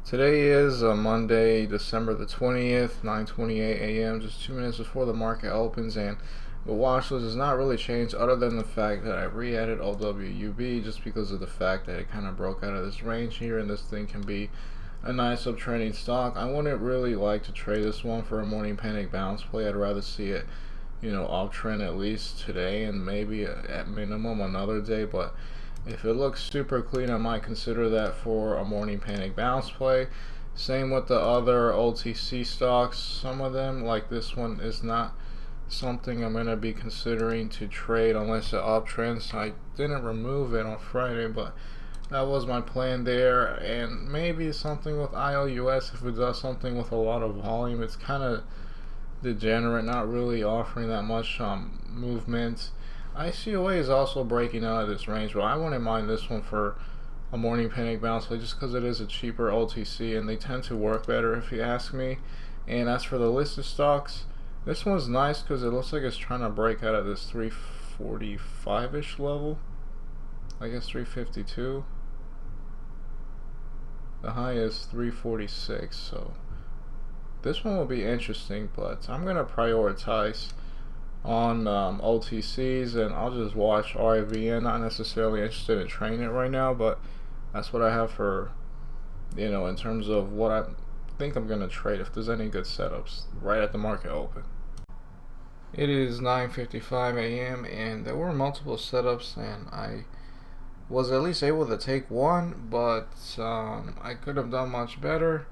Today is Monday, December the 20th, 9:28 a.m., just 2 minutes before the market opens, and the watch list has not really changed other than the fact that I re-added OWUV just because of the fact that it kind of broke out of this range here, and this thing can be a nice uptrending stock. I wouldn't really like to trade this one for a morning panic bounce play. I'd rather see it, uptrend at least today and maybe at minimum another day, but if it looks super clean, I might consider that for a morning panic bounce play. Same with the other OTC stocks. Some of them, like this one, is not something I'm going to be considering to trade unless it uptrends. I didn't remove it on Friday, but that was my plan there. And maybe something with IOUS if it does something with a lot of volume. It's kind of degenerate, not really offering that much movement. ICOA is also breaking out of this range, but I wouldn't mind this one for a morning panic bounce play just because it is a cheaper OTC and they tend to work better if you ask me. And as for the listed stocks, this one's nice because it looks like it's trying to break out of this 345-ish level. I guess 352. The high is 346, so this one will be interesting, but I'm going to prioritize on OTCs, and I'll just watch RIVN. Not necessarily interested in trading it right now, but that's what I have for, in terms of what I think I'm going to trade if there's any good setups right at the market open. It is 9:55 a.m. and there were multiple setups, and I was at least able to take one, but I could have done much better.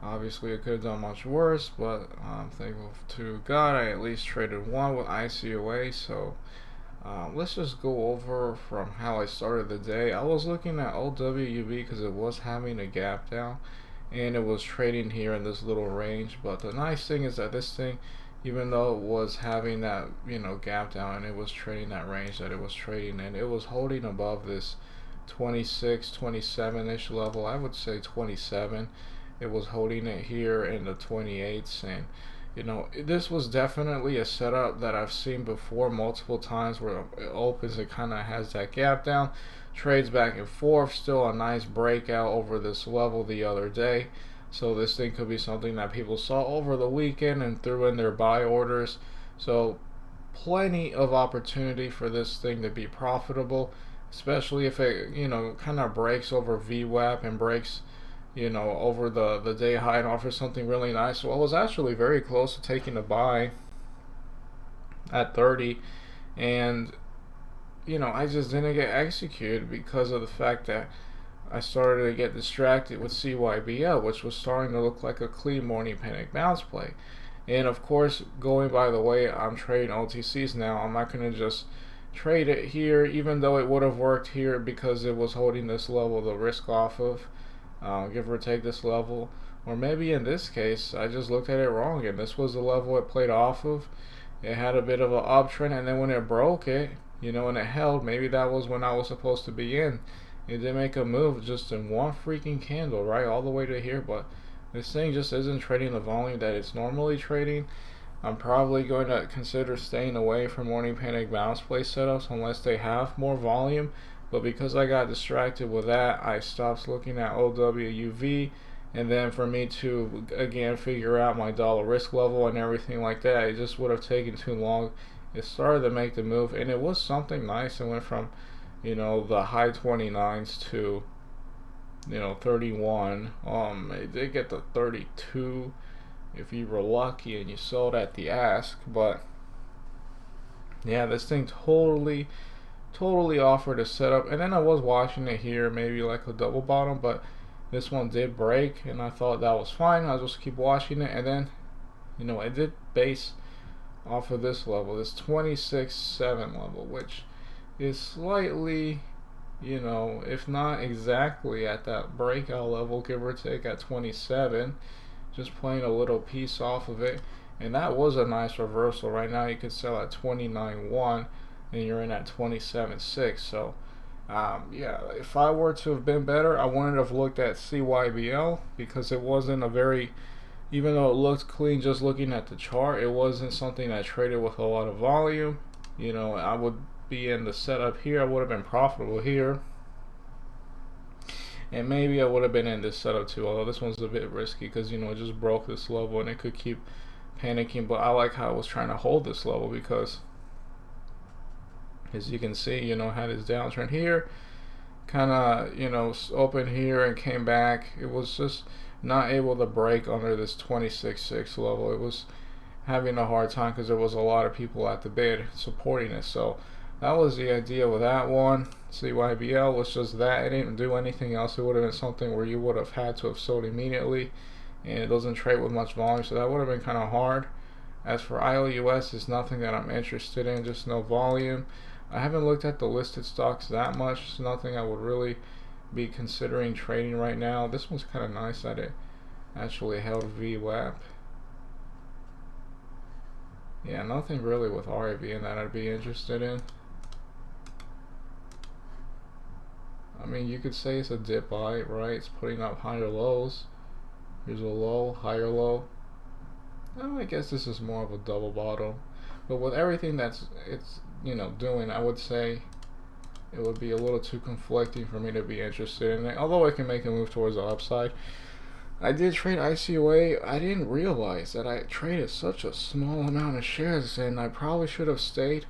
Obviously, I could have done much worse, but I'm thankful to God I at least traded one with ICOA. So let's just go over from how I started the day. I was looking at OWUV because it was having a gap down, and it was trading here in this little range. But the nice thing is that this thing, even though it was having that gap down and it was trading that range that it was trading in, it was holding above this 26, 27-ish level. I would say 27. It was holding it here in the 28s, and this was definitely a setup that I've seen before multiple times where it opens, it kind of has that gap down, trades back and forth, still a nice breakout over this level the other day. So this thing could be something that people saw over the weekend and threw in their buy orders. So plenty of opportunity for this thing to be profitable, especially if it kind of breaks over VWAP and breaks over the day high and offers something really nice. So I was actually very close to taking a buy at 30, and I just didn't get executed because of the fact that I started to get distracted with CYBL, which was starting to look like a clean morning panic bounce play. And of course, going by the way I'm trading OTCs now, I'm not going to just trade it here, even though it would have worked here because it was holding this level to risk off of. Give or take this level, or maybe in this case I just looked at it wrong and this was the level it played off of. It had a bit of an uptrend, and then when it broke it, and it held, maybe that was when I was supposed to be in. It did make a move just in one freaking candle right all the way to here, but this thing just isn't trading the volume that it's normally trading. I'm probably going to consider staying away from morning panic bounce play setups unless they have more volume. But because I got distracted with that, I stopped looking at OWUV, and then for me to again figure out my dollar risk level and everything like that, it just would have taken too long. It started to make the move, and it was something nice. It went from the high 29s to 31. It did get to 32 if you were lucky and you sold at the ask. But yeah, this thing totally offered a setup, and then I was watching it here, maybe like a double bottom, but this one did break, and I thought that was fine. I'll just keep watching it, and then it did base off of this level, this 26.7 level, which is slightly, if not exactly at that breakout level, give or take at 27, just playing a little piece off of it. And that was a nice reversal. Right now you could sell at 29.1 and you're in at 27.6. So yeah, if I were to have been better, I wouldn't have looked at CYBL because it wasn't a very, even though it looked clean just looking at the chart, it wasn't something that traded with a lot of volume. I would be in the setup here, I would have been profitable here. and maybe I would have been in this setup too, although this one's a bit risky because, you know, it just broke this level and it could keep panicking. But I like how it was trying to hold this level because, as you can see, you know, had its downtrend here, kind of, you know, opened here and came back. It was just not able to break under this 26.6 level. It was having a hard time because there was a lot of people at the bid supporting it. So that was the idea with that one. CYBL was just that. It didn't do anything else. It would have been something where you would have had to have sold immediately, and it doesn't trade with much volume, so that would have been kind of hard. As for IOUS, it's nothing that I'm interested in, just no volume. I haven't looked at the listed stocks that much. It's nothing I would really be considering trading right now. This one's kind of nice that it actually held VWAP. Yeah, nothing really with RAV in that I'd be interested in. I mean, you could say it's a dip buy, right? It's putting up higher lows. Here's a low, higher low. Oh, I guess this is more of a double bottom. But with everything that's you know, doing, I would say it would be a little too conflicting for me to be interested in it. Although I can make a move towards the upside. I did trade ICOA. I didn't realize that I traded such a small amount of shares, and I probably should have stayed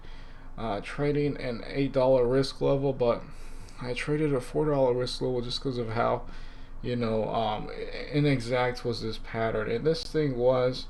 trading an $8 risk level, but I traded a $4 risk level just because of how, you know, inexact was this pattern. And this thing was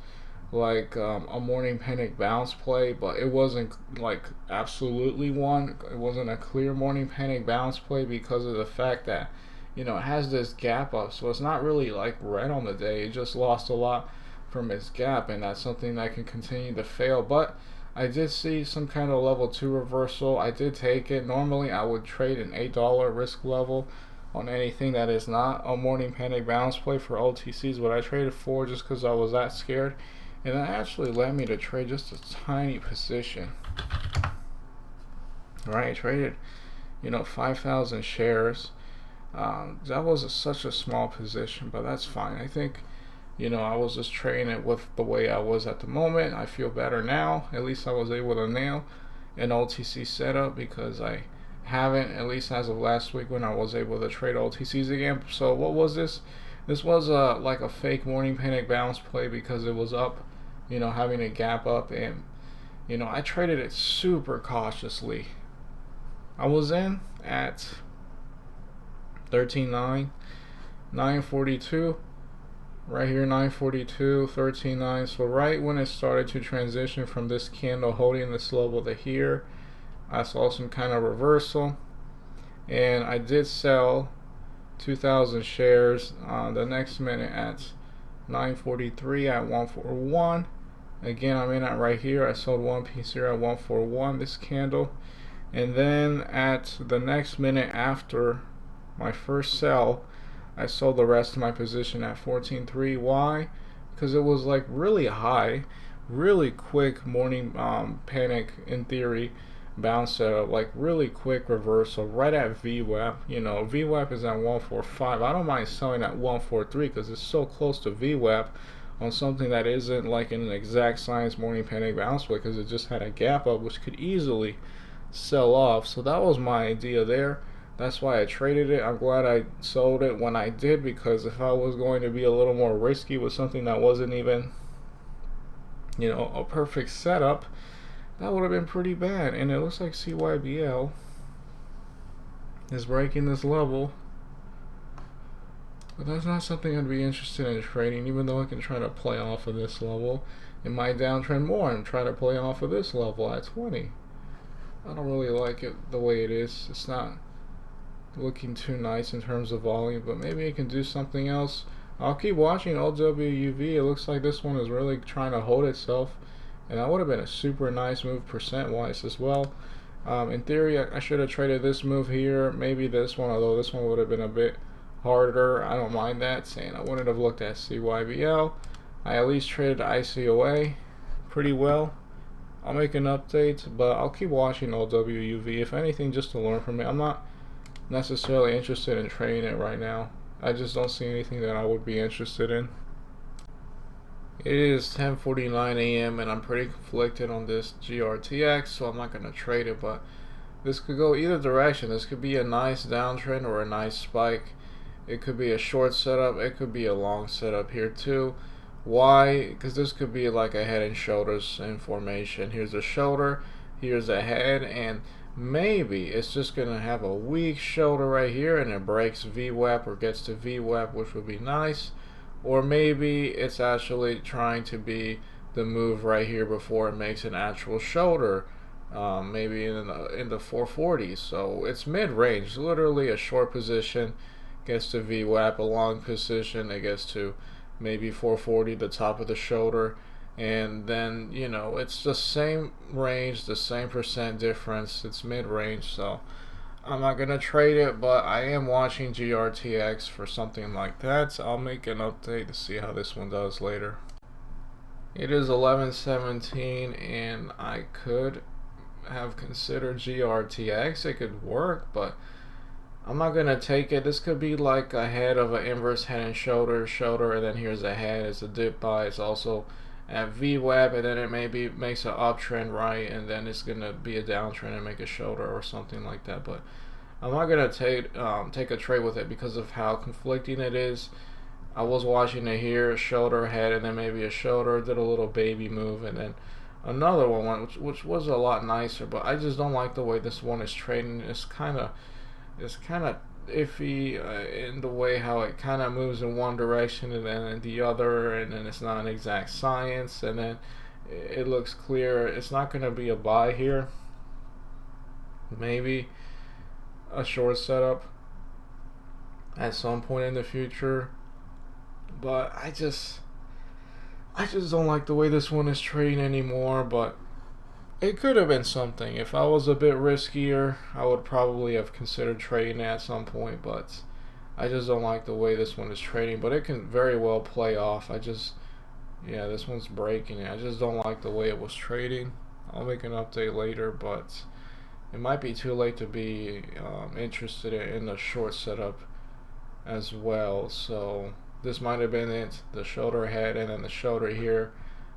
like a morning panic bounce play, but it wasn't like absolutely one. It wasn't a clear morning panic bounce play because of the fact that, you know, it has this gap up, so it's not really like red on the day. It just lost a lot from its gap, and that's something that can continue to fail. But I did see some kind of level 2 reversal. I did take it. Normally I would trade an $8 risk level on anything that is not a morning panic bounce play for OTCs, but I traded 4 just because I was that scared, and that actually led me to trade just a tiny position. Right, I traded, you know, 5,000 shares. That was such a small position, but that's fine. I think, you know, I was just trading it with the way I was at the moment. I feel better now. At least I was able to nail an OTC setup because I haven't, at least as of last week when I was able to trade OTCs again. So what was this? This was like a fake morning panic bounce play because it was up, you know, having a gap up, and, you know, I traded it super cautiously. I was in at 13.9, 942, right here, 942, 13.9. So right when it started to transition from this candle holding this level to here, I saw some kind of reversal, and I did sell 2,000 shares the next minute at 943 at 141. Again, I'm in at right here. I sold one piece here at 141, this candle, and then at the next minute after my first sell, I sold the rest of my position at 14.3. Why? Because it was like really high, really quick morning panic in theory bounce setup, like really quick reversal right at VWAP. You know, VWAP is at 145. I don't mind selling at 143 because it's so close to VWAP on something that isn't like an exact science morning panic bounce play, because it just had a gap up which could easily sell off. So that was my idea there. That's why I traded it. I'm glad I sold it when I did, because if I was going to be a little more risky with something that wasn't even, you know, a perfect setup, that would have been pretty bad. And it looks like CYBL is breaking this level, but that's not something I'd be interested in trading, even though I can try to play off of this level. It might downtrend more and try to play off of this level at 20. I don't really like it the way it is. It's not looking too nice in terms of volume, but maybe it can do something else. I'll keep watching OWUV. It looks like this one is really trying to hold itself, and that would have been a super nice move percent wise as well. In theory, I should have traded this move here, maybe this one, although this one would have been a bit harder. I don't mind that, saying I wouldn't have looked at CYBL. I at least traded ICOA pretty well. I'll make an update, but I'll keep watching OWUV, if anything, just to learn from it. I'm not necessarily interested in trading it right now. I just don't see anything that I would be interested in. It is 10:49 a.m. and I'm pretty conflicted on this GRTX, so I'm not going to trade it, but this could go either direction. This could be a nice downtrend or a nice spike. It could be a short setup, it could be a long setup here too. Why? Because this could be like a head and shoulders in formation. Here's a shoulder, here's a head, and maybe it's just going to have a weak shoulder right here and it breaks VWAP or gets to VWAP, which would be nice. Or maybe it's actually trying to be the move right here before it makes an actual shoulder, maybe in the 440s. So it's mid-range, literally a short position gets to VWAP, a long position it gets to maybe 440, the top of the shoulder, and then it's the same range, the same percent difference. It's mid-range, so I'm not gonna trade it, but I am watching GRTX for something like that. So I'll make an update to see how this one does later. It is 11:17, and I could have considered GRTX. It could work, but I'm not gonna take it. This could be like a head of an inverse head and shoulder, and then here's a head. It's a dip buy. It's also at VWAP, and then it maybe makes an uptrend right, and then it's gonna be a downtrend and make a shoulder or something like that. But I'm not gonna take a trade with it because of how conflicting it is. I was watching it here, shoulder, head, and then maybe a shoulder. Did a little baby move, and then another one which was a lot nicer. But I just don't like the way this one is trading. It's kind of iffy in the way how it kind of moves in one direction and then in the other, and then it's not an exact science, and then it looks clear. It's not going to be a buy here. Maybe a short setup at some point in the future, but I just don't like the way this one is trading anymore. But it could have been something. If I was a bit riskier, I would probably have considered trading it at some point, but I just don't like the way this one is trading. But it can very well play off. Yeah, this one's breaking it. I just don't like the way it was trading. I'll make an update later, but it might be too late to be interested in the short setup as well. So this might have been it, the shoulder head and then the shoulder here.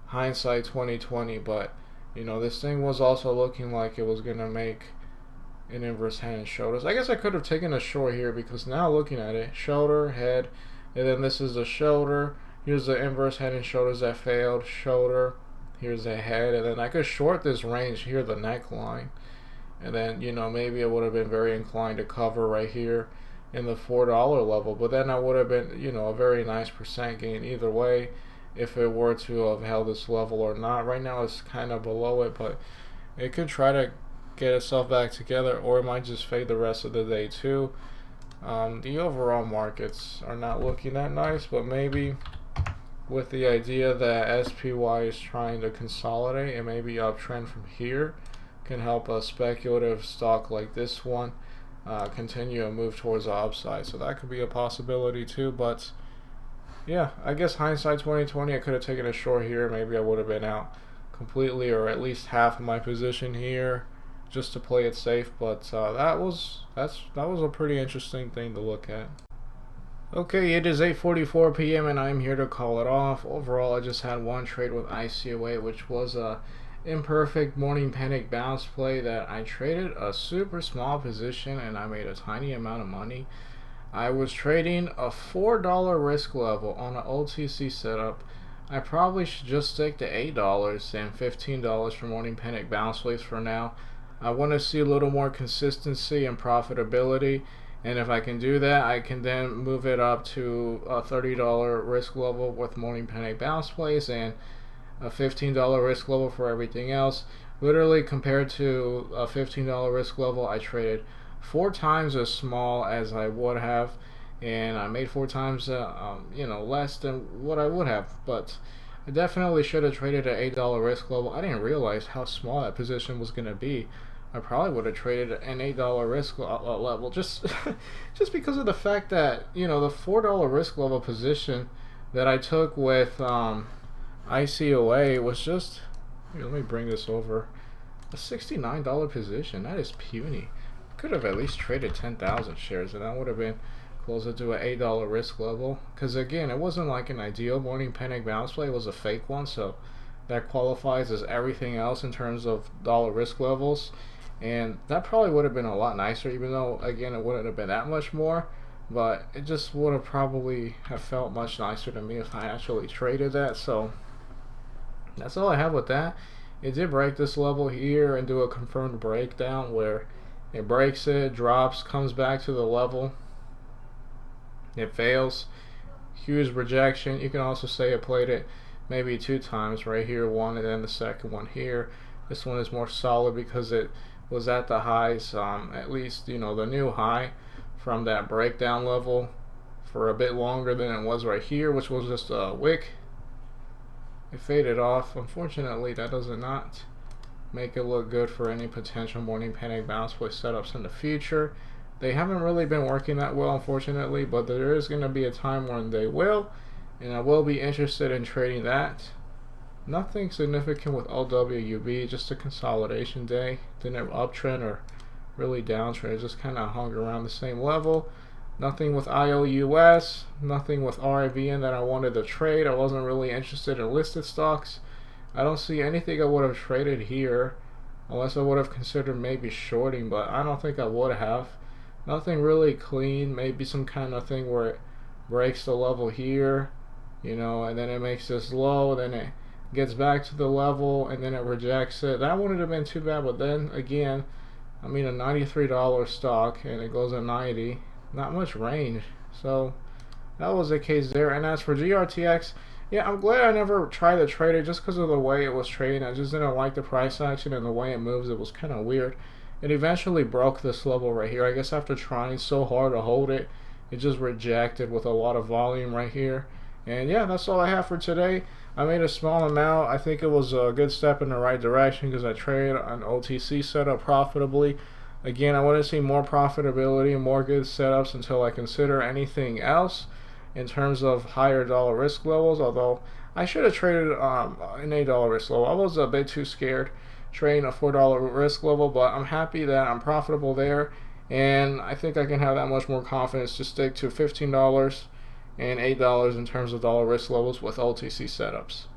Hindsight 2020, but this thing was also looking like it was going to make an inverse head and shoulders. I guess I could have taken a short here because now looking at it, shoulder, head, and then this is the shoulder. Here's the inverse head and shoulders that failed, shoulder, here's the head, and then I could short this range here, the neckline. And then, maybe I would have been very inclined to cover right here in the $4 level, but then I would have been, a very nice percent gain either way, if it were to have held this level or not. Right now it's kind of below it, but it could try to get itself back together, or it might just fade the rest of the day too. The overall markets are not looking that nice, but maybe with the idea that SPY is trying to consolidate and maybe uptrend from here can help a speculative stock like this one continue and move towards the upside. So that could be a possibility too. But yeah, I guess hindsight 2020, I could have taken a short here. Maybe I would have been out completely or at least half of my position here just to play it safe. But that was a pretty interesting thing to look at. Okay, it is 8:44 p.m. and I'm here to call it off. Overall, I just had one trade with ICOA, which was a imperfect morning panic bounce play that I traded a super small position and I made a tiny amount of money. I was trading a $4 risk level on an OTC setup. I probably should just stick to $8 and $15 for morning panic bounce plays for now. I want to see a little more consistency and profitability, and if I can do that, I can then move it up to a $30 risk level with morning panic bounce plays and a $15 risk level for everything else. Literally, compared to a $15 risk level, I traded 4 times as small as I would have, and I made 4 times less than what I would have. But I definitely should have traded an $8 risk level. I didn't realize how small that position was going to be. I probably would have traded an $8 risk level just just because of the fact that the $4 risk level position that I took with ICOA was just, let me bring this over, a $69 position. That is puny. Could have at least traded 10,000 shares and that would have been closer to an $8 risk level, because again, it wasn't like an ideal morning panic bounce play. It was a fake one, so that qualifies as everything else in terms of dollar risk levels, and that probably would have been a lot nicer, even though again it wouldn't have been that much more. but it just would have probably have felt much nicer to me if I actually traded that. So that's all I have with that. It did break this level here and do a confirmed breakdown where it breaks it, drops, comes back to the level, it fails, huge rejection. You can also say it played it maybe 2 times, right here one and then the second one here. This one is more solid because it was at the highs, at least the new high from that breakdown level for a bit longer than it was right here, which was just a wick. It faded off. Unfortunately, that does not make it look good for any potential morning panic bounce play setups in the future. They haven't really been working that well, unfortunately, but there is going to be a time when they will, and I will be interested in trading that. Nothing significant with OWUV, just a consolidation day. Didn't uptrend or really downtrend, it just kind of hung around the same level. Nothing with IOUS, nothing with RIVN that I wanted to trade. I wasn't really interested in listed stocks. I don't see anything I would have traded here unless I would have considered maybe shorting, but I don't think I would have. Nothing really clean, maybe some kind of thing where it breaks the level here, and then it makes this low, then it gets back to the level, and then it rejects it. That wouldn't have been too bad, but then again, a $93 stock and it goes at 90. Not much range, so that was the case there. And as for GRTX, yeah, I'm glad I never tried to trade it just because of the way it was trading. I just didn't like the price action and the way it moves. It was kind of weird. It eventually broke this level right here. I guess after trying so hard to hold it, it just rejected with a lot of volume right here. And yeah, that's all I have for today. I made a small amount. I think it was a good step in the right direction because I traded an OTC setup profitably. Again, I want to see more profitability and more good setups until I consider anything else in terms of higher dollar risk levels, although I should have traded an $8 risk level. I was a bit too scared trading a $4 risk level, but I'm happy that I'm profitable there, and I think I can have that much more confidence to stick to $15 and $8 in terms of dollar risk levels with OTC setups.